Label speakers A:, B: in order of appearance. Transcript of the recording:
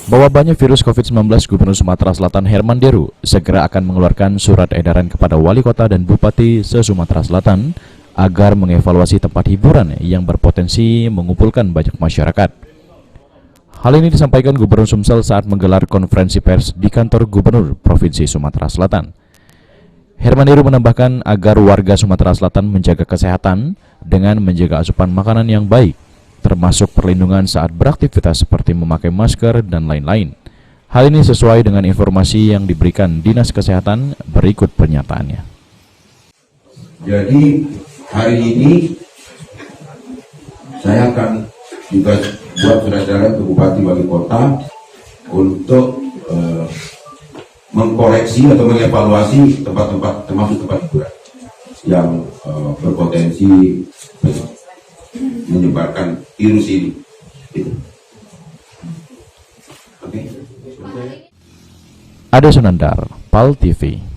A: Mewabahnya virus COVID-19, Gubernur Sumatera Selatan Herman Deru segera akan mengeluarkan surat edaran kepada wali kota dan bupati se-Sumatera Selatan agar mengevaluasi tempat hiburan yang berpotensi mengumpulkan banyak masyarakat. Hal ini disampaikan Gubernur Sumsel saat menggelar konferensi pers di kantor Gubernur Provinsi Sumatera Selatan. Herman Deru menambahkan agar warga Sumatera Selatan menjaga kesehatan dengan menjaga asupan makanan yang baik, termasuk perlindungan saat beraktivitas seperti memakai masker dan lain-lain. Hal ini sesuai dengan informasi yang diberikan Dinas Kesehatan, berikut pernyataannya.
B: Jadi hari ini saya akan juga buat surat edaran ke Bupati Wali Kota untuk mengkoreksi atau mengevaluasi tempat-tempat termasuk tempat hiburan yang berpotensi menyebarkan virus ini.
A: Ade Sunandar, PAL TV.